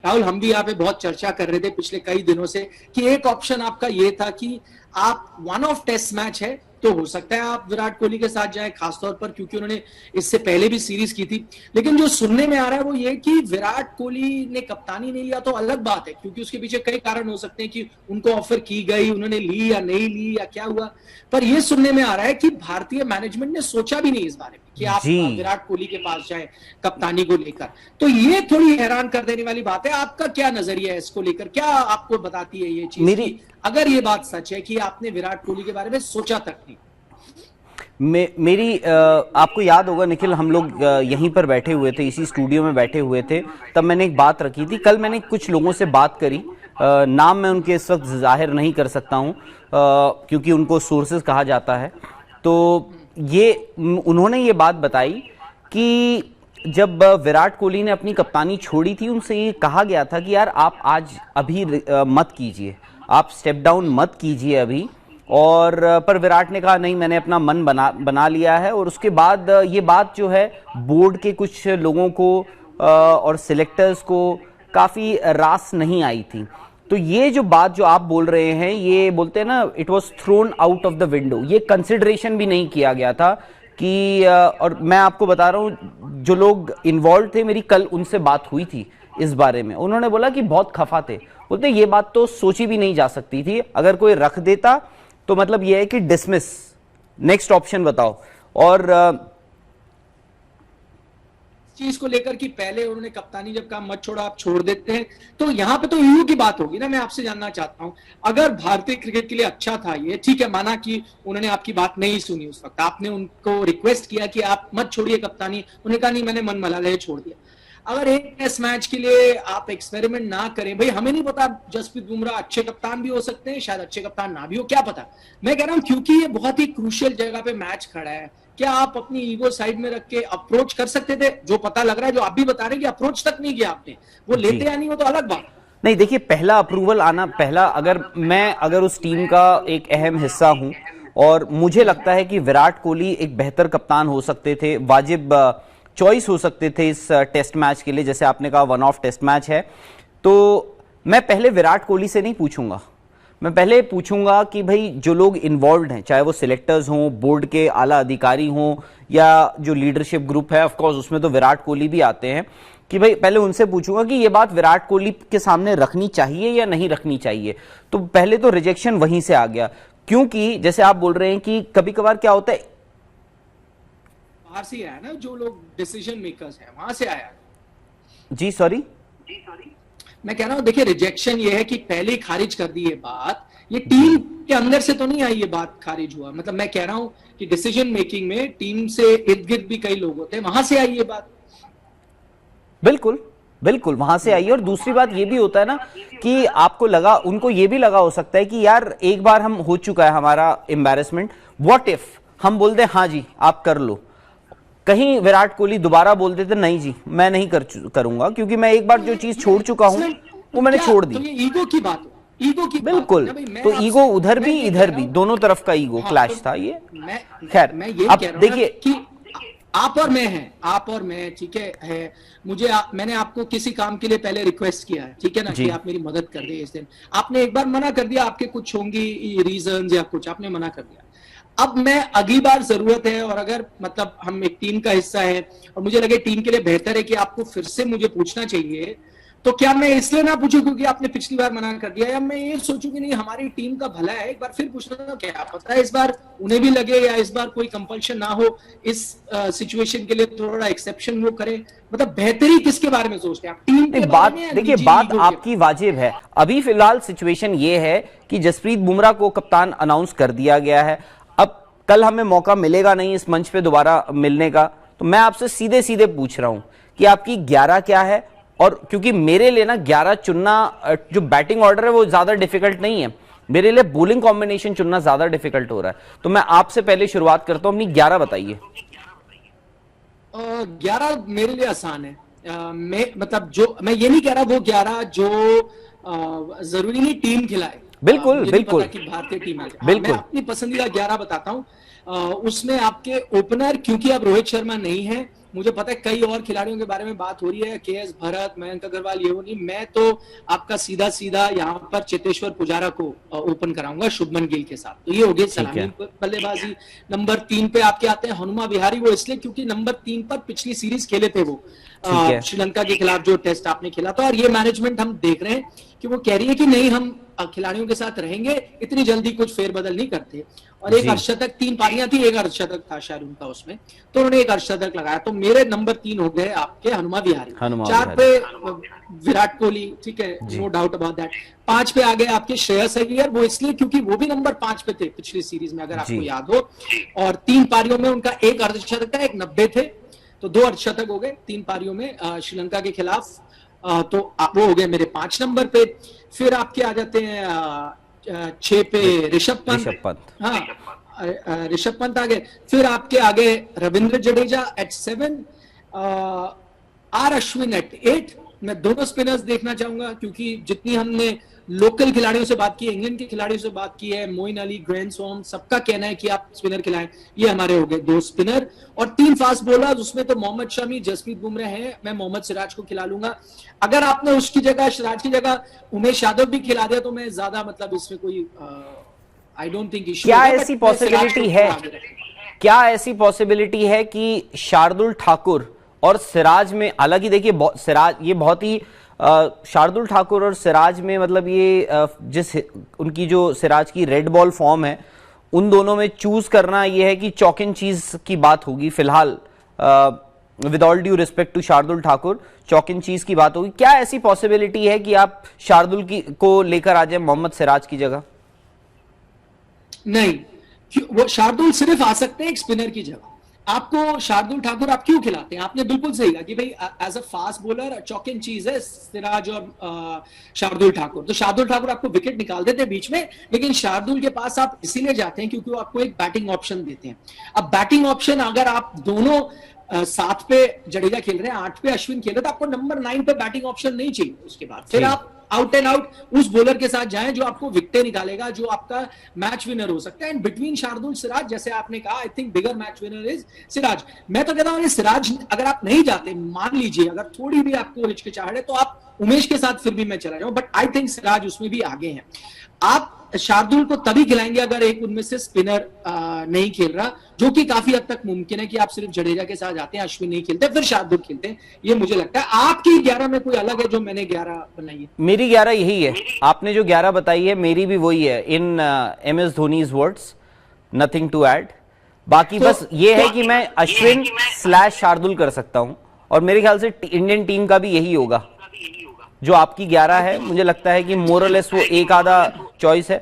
राहुल, हम भी यहाँ पे बहुत चर्चा कर रहे थे पिछले कई दिनों से कि एक ऑप्शन आपका ये था कि आप वन ऑफ टेस्ट मैच है तो हो सकता है आप विराट कोहली के साथ जाएं, खासतौर पर क्योंकि उन्होंने इससे पहले भी सीरीज की थी। लेकिन जो सुनने में आ रहा है वो ये कि विराट कोहली ने कप्तानी नहीं लिया तो अलग बात है, क्योंकि उसके पीछे कई कारण हो सकते हैं कि उनको ऑफर की गई, उन्होंने ली या नहीं ली या क्या हुआ। पर यह सुनने में आ रहा है कि भारतीय मैनेजमेंट ने सोचा भी नहीं इस बारे में कि आप विराट कोहली के पास जाएं कप्तानी को लेकर। तो ये थोड़ी हैरान कर देने वाली बात है। आपका क्या नजरिया है इसको लेकर? क्या आपको बताती है ये चीज अगर ये बात सच है कि आपने विराट कोहली के बारे में सोचा तक नहीं? मेरी आपको याद होगा निखिल, हम लोग यहीं पर बैठे हुए थे, इसी स्टूडियो में बैठे हुए थे, तब मैंने एक बात रखी थी। कल मैंने कुछ लोगों से बात करी, नाम मैं उनके इस वक्त जाहिर नहीं कर सकता हूं क्योंकि उनको सोर्सेज कहा जाता है। तो उन्होंने ये बात बताई कि जब विराट कोहली ने अपनी कप्तानी छोड़ी थी, उनसे ये कहा गया था कि यार आप अभी मत कीजिए, आप स्टेप डाउन मत कीजिए अभी। और पर विराट ने कहा नहीं, मैंने अपना मन बना लिया है। और उसके बाद ये बात जो है बोर्ड के कुछ लोगों को और सिलेक्टर्स को काफ़ी रास नहीं आई थी। तो ये जो बात जो आप बोल रहे हैं, ये बोलते हैं ना, it was thrown out of the window, ये कंसिडरेशन भी नहीं किया गया था कि और मैं आपको बता रहा हूँ जो लोग इन्वॉल्व थे, मेरी कल उनसे बात हुई थी इस बारे में, उन्होंने बोला कि बहुत खफा थे। बोलते ये बात तो सोची भी नहीं जा सकती थी, अगर कोई रख देता तो मतलब ये है कि डिसमिस, नेक्स्ट ऑप्शन बताओ। और चीज को लेकर कि पहले उन्होंने कप्तानी जब कहा मत छोड़ो आप छोड़ देते हैं, तो यहां पे तो ईगो की बात होगी ना। मैं आपसे जानना चाहता हूं, अगर भारतीय क्रिकेट के लिए अच्छा था ये, ठीक है, माना कि उन्होंने आपकी बात नहीं सुनी उस वक्त, आपने उनको रिक्वेस्ट किया कि आप मत छोड़िए कप्तानी, उन्होंने कहा नहीं मैंने मन मला लिया छोड़ दिया। अगर एक टेस्ट मैच के लिए आप एक्सपेरिमेंट ना करें, भाई हमें नहीं पता, जसप्रीत बुमराह अच्छे कप्तान भी हो सकते हैं, शायद अच्छे कप्तान ना भी हो, क्या पता। मैं कह रहा हूं क्योंकि ये बहुत ही क्रूशियल जगह पे मैच खड़ा है, क्या आप अपनी ईगो साइड में रख के अप्रोच कर सकते थे? जो पता लग रहा है, जो आप भी बता रहे हैं कि अप्रोच तक नहीं किया आपने, वो लेते या नहीं वो तो अलग बात। नहीं देखिए, पहला अप्रूवल आना, पहला अगर उस टीम का एक अहम हिस्सा हूं और मुझे लगता है कि विराट कोहली एक बेहतर कप्तान हो सकते थे, वाजिब चॉइस हो सकते थे इस टेस्ट मैच के लिए, जैसे आपने कहा वन ऑफ टेस्ट मैच है, तो मैं पहले विराट कोहली से नहीं पूछूंगा, मैं पहले पूछूंगा कि भाई जो लोग इन्वॉल्व हैं, चाहे वो सिलेक्टर्स हों, बोर्ड के आला अधिकारी हों, या जो लीडरशिप ग्रुप है, ऑफ कोर्स उसमें तो विराट कोहली भी आते हैं, कि भाई पहले उनसे पूछूंगा कि ये बात विराट कोहली के सामने रखनी चाहिए या नहीं रखनी चाहिए। तो पहले तो रिजेक्शन वहीं से आ गया, क्योंकि जैसे आप बोल रहे हैं कि कभी कभार क्या होता है, बाहर से आया ना, जो लोग डिसीजन मेकर्स हैं वहां से आया। जी सॉरी, मैं कह रहा हूं देखिए, रिजेक्शन ये है कि पहले ही खारिज कर दी ये बात, ये टीम के अंदर से तो नहीं आई, ये बात खारिज हुआ। मतलब मैं कह रहा हूं कि डिसीजन मेकिंग में टीम से इर्द गिर्द भी कई लोग होते हैं, वहां से आई ये बात। बिल्कुल बिल्कुल वहां से आई। और दूसरी बात ये भी होता है ना कि आपको लगा, उनको ये भी लगा हो सकता है कि यार एक बार हम हो चुका है हमारा एम्बैरेसमेंट, व्हाट इफ हम बोल दे हाँ जी आप कर लो, कहीं विराट कोहली दोबारा बोल देते नहीं जी मैं नहीं करूंगा, क्योंकि मैं एक बार जो चीज छोड़ चुका हूं वो मैंने छोड़ दी। तो ये ईगो की बात, ईगो की बिल्कुल, तो ईगो उधर भी इधर भी, दोनों तरफ का ईगो क्लैश था ये। खैर अब देखिए कि आप और मैं हैं, आप और मैं, ठीक है, मैंने आपको किसी काम के लिए पहले रिक्वेस्ट किया है, ठीक है ना, कि आप मेरी मदद कर दे इस दिन, आपने एक बार मना कर दिया, आपके कुछ होंगी रीजंस या कुछ, आपने मना कर दिया। अब मैं अगली बार जरूरत है, और अगर मतलब हम एक टीम का हिस्सा है और मुझे लगे टीम के लिए बेहतर है कि आपको फिर से मुझे पूछना चाहिए, तो क्या मैं इसलिए ना पूछूं क्योंकि आपने पिछली बार मना कर दिया, या मैं ये सोचूं कि नहीं हमारी टीम का भला है, एक बार फिर पूछना, क्या पता है इस बार उन्हें भी लगे या इस बार कोई कंपल्शन ना हो, इस सिचुएशन के लिए थोड़ा एक्सेप्शन वो करे। मतलब बेहतरी किसके बारे में सोचते हैं आप, टीम के बारे में? देखिए बात आपकी वाजिब है। अभी फिलहाल सिचुएशन ये है कि जसप्रीत बुमराह को कप्तान अनाउंस कर दिया गया है। अब कल हमें मौका मिलेगा नहीं इस मंच पे दोबारा मिलने का, तो मैं आपसे सीधे सीधे पूछ रहा हूं कि आपकी 11 क्या है। और क्योंकि मेरे लिए ना 11 चुनना, जो बैटिंग ऑर्डर है वो ज्यादा डिफिकल्ट नहीं है, मेरे लिए बॉलिंग कॉम्बिनेशन चुनना ज्यादा डिफिकल्ट हो रहा है। तो मैं आपसे पहले शुरुआत करता हूं, अपनी 11 बताइए। 11 मेरे लिए आसान है। मतलब जो मैं ये नहीं कह रहा वो 11 जो जरूरी नहीं टीम खिलाए, बिल्कुल बिल्कुल कि भारतीय टीम है, बिल्कुल। मैं अपनी पसंदीदा 11 बताता हूं। उसमें आपके ओपनर, क्योंकि अब रोहित शर्मा नहीं है, मुझे पता है कई और खिलाड़ियों के बारे में बात हो रही है, केएस भरत, मयंक अग्रवाल, ये वो नहीं, मैं तो आपका सीधा सीधा यहाँ पर चेतेश्वर पुजारा को ओपन कराऊंगा शुभमन गिल के साथ। तो ये हो गई सलामी बल्लेबाजी। नंबर 3 पे आपके आते हैं हनुमा विहारी, वो इसलिए क्योंकि नंबर 3 पर पिछली सीरीज खेले थे वो श्रीलंका के खिलाफ जो टेस्ट आपने खेला था, और ये मैनेजमेंट हम देख रहे हैं कि वो कह रही है कि नहीं हम खिलाड़ियों के साथ रहेंगे, इतनी जल्दी कुछ फेरबदल नहीं करते। और एक अर्धशतक, 3 पारियां थी, एक अर्धशतक था शायद उनका उसमें, तो उन्होंने एक अर्धशतक लगाया। तो मेरे नंबर 3 हो गए आपके हनुमा विहारी। 4 पे विराट कोहली, ठीक है, नो डाउट अबाउट दैट। 5 पे आ गए आपके श्रेयस अय्यर, वो इसलिए क्योंकि वो भी नंबर 5 पे थे पिछली सीरीज में, अगर आपको याद हो, और 3 पारियों में उनका एक अर्धशतक था, एक 90 थे, तो 2 अर्धशतक हो गए 3 पारियों में श्रीलंका के खिलाफ। तो वो हो गए मेरे 5 नंबर पे। फिर आपके आ जाते हैं 6 पे ऋषभ पंत, हाँ ऋषभ पंत आ गए। फिर आपके आगे Ravindra Jadeja at 7, R Ashwin at 8। मैं दोनों स्पिनर्स देखना चाहूंगा, क्योंकि जितनी हमने लोकल खिलाड़ियों से बात की है, इंग्लैंड के खिलाड़ियों से बात की है, मोइन अली, ग्रैंड सोम, सबका कहना है कि आप स्पिनर खिलाएं। ये हमारे हो गए 2 स्पिनर और 3 फास्ट बॉलर। उसमें तो मोहम्मद शमी, जसप्रीत बुमराह हैं, मैं मोहम्मद सिराज को खिला लूंगा। अगर आपने उसकी जगह, सिराज की जगह उमेश यादव भी खिला दिया तो मैं ज्यादा, मतलब इसमें कोई आई डोंट थिंक इश्यू। क्या ऐसी पॉसिबिलिटी है, क्या ऐसी पॉसिबिलिटी है कि शार्दुल ठाकुर और सिराज में, हालांकि देखिए सिराज ये बहुत ही शार्दुल ठाकुर और सिराज में, मतलब ये जिस उनकी जो सिराज की रेड बॉल फॉर्म है, उन दोनों में चूज करना ये है कि चॉक एंड चीज की बात होगी फिलहाल। With all due respect to Shardul Thakur, chalk and cheese की बात होगी। क्या ऐसी पॉसिबिलिटी है कि आप शार्दुल को लेकर आ जाए मोहम्मद सिराज की जगह? नहीं, वो शार्दुल सिर्फ आ सकते हैं एक स्पिनर की जगह। आपको शार्दुल ठाकुर आप क्यों खिलाते हैं? आपने बिल्कुल सही कहा कि भाई as a fast bowler chalk and cheese है सिराज और शार्दुल ठाकुर। तो शार्दुल ठाकुर आपको विकेट निकाल देते हैं बीच में, लेकिन शार्दुल के पास आप इसीलिए जाते हैं क्योंकि वो आपको एक बैटिंग ऑप्शन देते हैं। अब बैटिंग ऑप्शन अगर आप दोनों 7 पे जडेजा खेल रहे हैं, 8 पे अश्विन खेल रहे हैं, तो आपको नंबर 9 पे बैटिंग ऑप्शन नहीं चाहिए। उसके बाद फिर आप आउट एंड आउट उस बॉलर के साथ जाएं जो आपको विकेट निकालेगा, जो आपका मैच विनर हो सकता है। एंड बिटवीन शार्दुल सिराज, जैसे आपने कहा, I think bigger match winner is Siraj. मैं तो कहता हूं सिराज अगर आप नहीं जाते, मान लीजिए अगर थोड़ी भी आपको हिचकिचाहट है, तो आप उमेश के साथ फिर भी मैं चला जाऊं, बट आई थिंक सिराज उसमें भी आगे हैं। आप शार्दुल को तभी खिलाएंगे अगर एक उनमें से स्पिनर नहीं खेल रहा, जो कि काफी हद तक मुमकिन है कि आप सिर्फ जडेजा के साथ जाते हैं, अश्विन नहीं खेलते, फिर शार्दुल खेलते हैं। ये मुझे लगता है। आपकी 11 में कोई अलग है जो मैंने 11 बनाई है? मेरी 11 यही है, आपने जो 11 बताई है मेरी भी वही है। In MS Dhoni's words, nothing to add. बाकी बस ये है कि मैं अश्विन / शार्दुल कर सकता हूं, और मेरे ख्याल से इंडियन टीम का भी यही होगा। जो आपकी 11 है, मुझे लगता है कि मोरलेस वो एक आधा चॉइस है।